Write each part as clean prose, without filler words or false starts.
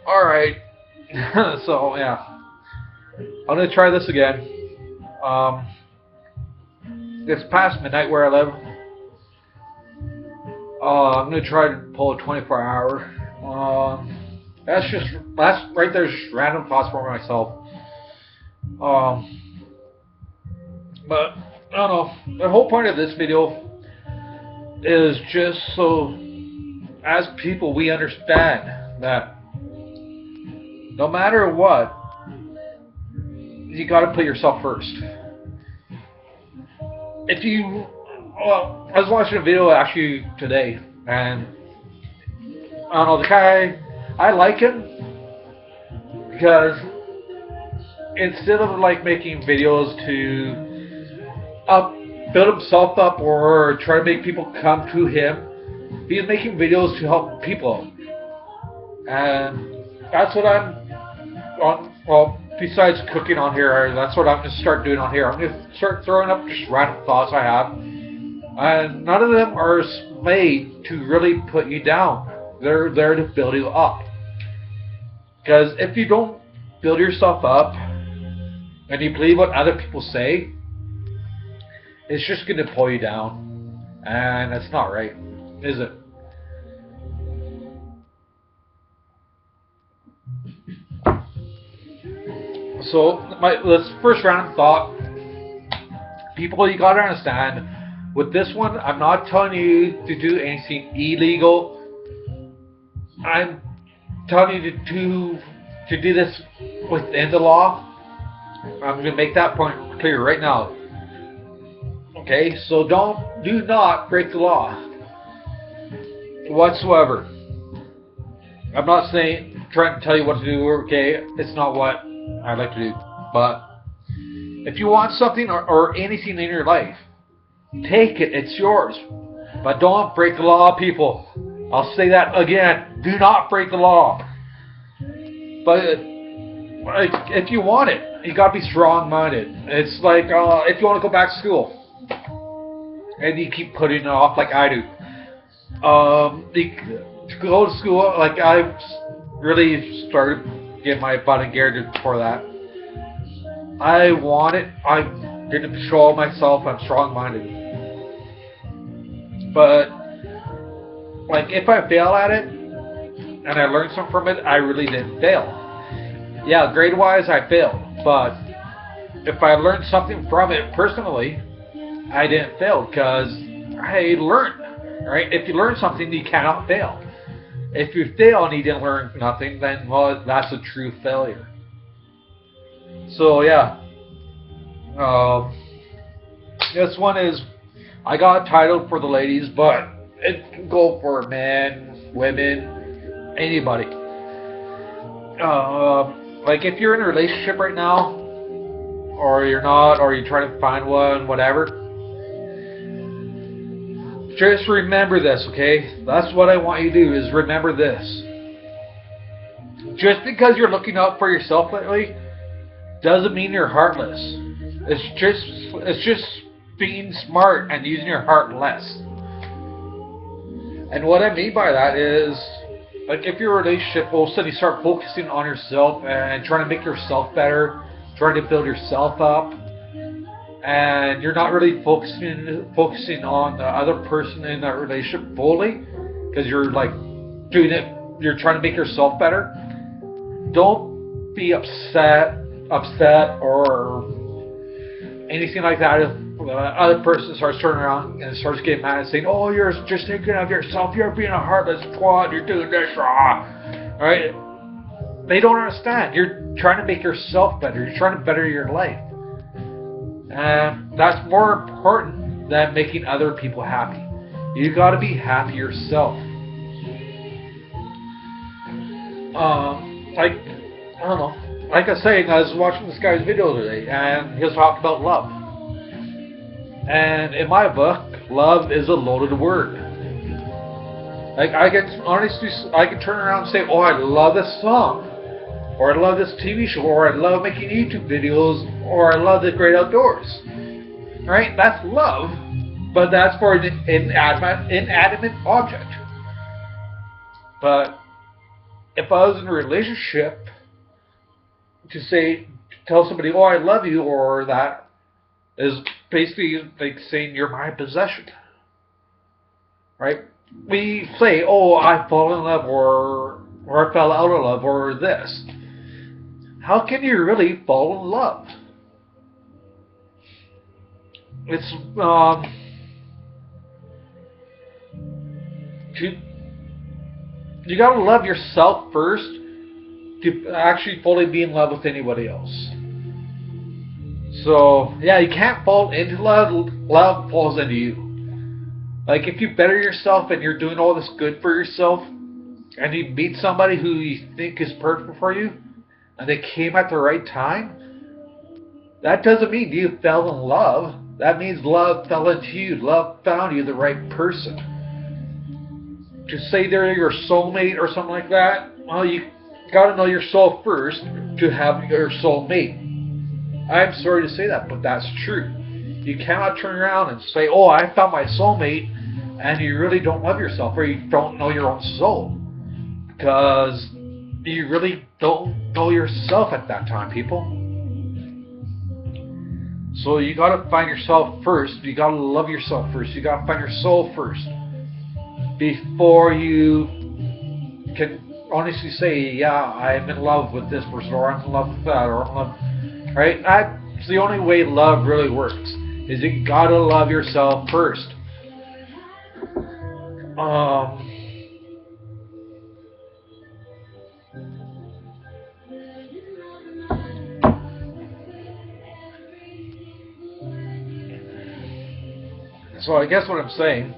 Alright. So, yeah. I'm gonna try this again. Um, it's past midnight where I live. I'm gonna try to pull a 24 hour. That's right there's just random thoughts for myself. Um, but I don't know. The whole point of this video is just so as people we understand that no matter what, you gotta put yourself first. If you, well, I was watching a video actually today, and I don't know, the guy, I like him because instead of like making videos to up build himself up or try to make people come to him, he's making videos to help people, and that's what I'm on. Well, besides cooking on here, that's what I'm gonna start doing on here. I'm gonna start throwing up just random thoughts I have, and none of them are made to really put you down. They're there to build you up. Because if you don't build yourself up and you believe what other people say, it's just going to pull you down. And that's not right, is it? So, this first random thought. People, you got to understand, with this one, I'm not telling you to do anything illegal. I'm telling you to do this within the law. I'm going to make that point clear right now. Okay, so do not break the law whatsoever. I'm not trying to tell you what to do. Okay, it's not what I like to do. But if you want something or anything in your life, take it. It's yours. But don't break the law, people. I'll say that again. Do not break the law. But if you want it, you gotta be strong-minded. It's like if you want to go back to school, and you keep putting it off like I do. To go to school, like I really started getting my butt in gear for that. I want it. I'm going to show myself I'm strong-minded. But like if I fail at it and I learn something from it, I really didn't fail. Yeah, grade-wise I failed, but if I learned something from it personally, I didn't fail because I learned. Right? If you learn something, you cannot fail. If you fail and you didn't learn nothing, then well, that's a true failure. So yeah, this one is I got a title for the ladies, but it can go for men, women, anybody. Like if you're in a relationship right now, or you're not, or you're trying to find one, whatever. Just remember this, okay? That's what I want you to do, is remember this. Just because you're looking out for yourself lately doesn't mean you're heartless. It's just being smart and using your heart less. And what I mean by that is, like if your relationship, all of a sudden you start focusing on yourself and trying to make yourself better, trying to build yourself up, and you're not really focusing on the other person in that relationship fully, because you're like doing it, you're trying to make yourself better. Don't be upset or anything like that if the other person starts turning around and starts getting mad and saying, "Oh, you're just thinking of yourself. You're being a heartless twat. You're doing this raw." All right? They don't understand. You're trying to make yourself better. You're trying to better your life. And that's more important than making other people happy. You got to be happy yourself. Like, I don't know. Like I was saying, I was watching this guy's video today, and he was talking about love. And in my book, love is a loaded word. Like, I can turn around and say, "Oh, I love this song," or "I love this TV show," or "I love making YouTube videos," or "I love the great outdoors." Right? That's love, but that's for an inanimate object. But if I was in a relationship, to tell somebody, "Oh, I love you," or that is basically like saying you're my possession, right? We say, "Oh, I fall in love," or "I fell out of love," or this. How can you really fall in love? It's to, you gotta love yourself first to actually fully be in love with anybody else. So yeah, you can't fall into love. Love falls into you. Like if you better yourself and you're doing all this good for yourself, and you meet somebody who you think is perfect for you, and they came at the right time, that doesn't mean you fell in love. That means love fell into you. Love found you the right person. To say they're your soulmate or something like that, well, you gotta know your soul first to have your soulmate. I'm sorry to say that, but that's true. You cannot turn around and say, "Oh, I found my soulmate," and you really don't love yourself or you don't know your own soul. Because you really don't know yourself at that time, people. So you gotta find yourself first. You gotta love yourself first. You gotta find your soul first before you can honestly say, "Yeah, I'm in love with this person," or "I'm in love with that," or "I'm in love." Right? That's the only way love really works. Is you gotta love yourself first. So I guess what I'm saying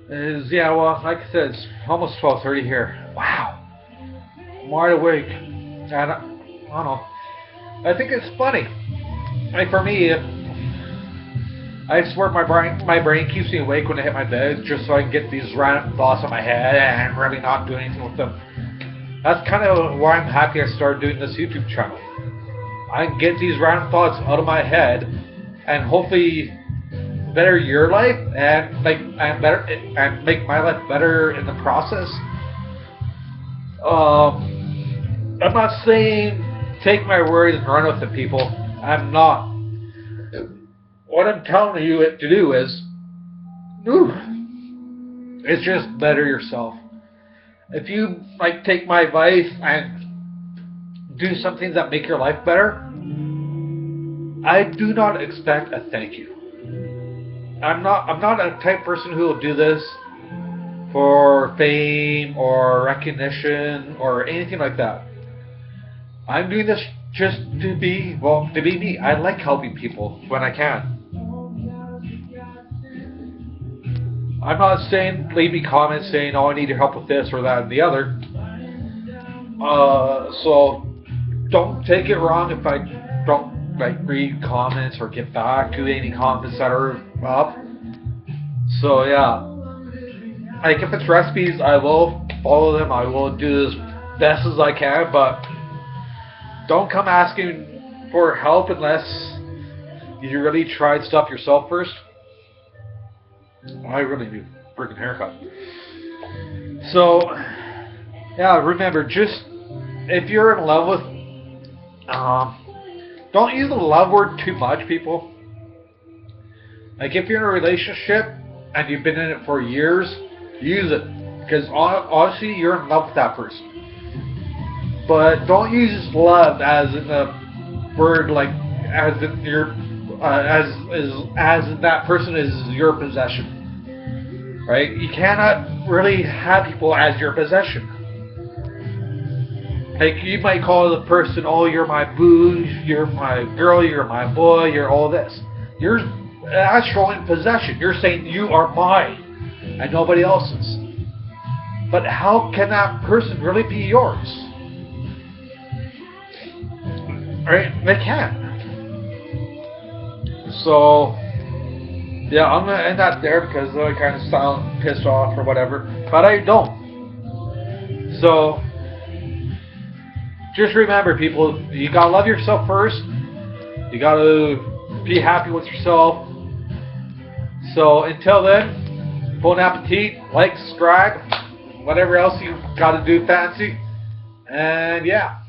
is, yeah, well, like I said, it's almost 12:30 here. Wow, I'm wide awake, and I don't know. I think it's funny. Like for me, I swear my brain keeps me awake when I hit my bed, just so I can get these random thoughts in my head and really not do anything with them. That's kind of why I'm happy I started doing this YouTube channel. I can get these random thoughts out of my head, and hopefully better your life and make my life better in the process. I'm not saying take my words and run with it, people. I'm not. What I'm telling you to do is, it's just better yourself. If you take my advice and do some things that make your life better, I do not expect a thank you. I'm not a type of person who will do this for fame or recognition or anything like that. I'm doing this just to be me. I like helping people when I can. I'm not saying leave me comments saying, "Oh, I need your help with this or that and the other." So don't take it wrong if I don't read comments or get back to any comments that are up. So yeah, if it's recipes, I will follow them. I will do as best as I can, but don't come asking for help unless you really tried stuff yourself first. I really need a freaking haircut. So yeah, remember, just if you're in love with, don't use the love word too much, people. If you're in a relationship and you've been in it for years, use it. Because honestly, you're in love with that person. But don't use love as in the word as in your as in that person is your possession. Right? You cannot really have people as your possession. You might call the person, "Oh, you're my boo, you're my girl, you're my boy, you're all this." That's showing possession. You're saying you are mine and nobody else's. But how can that person really be yours? Right? They can't. So yeah, I'm gonna end that there because I kind of sound pissed off or whatever, but I don't. So just remember, people, you gotta love yourself first. You gotta be happy with yourself. So until then, bon appetit, like, subscribe, whatever else you got to do fancy. And yeah.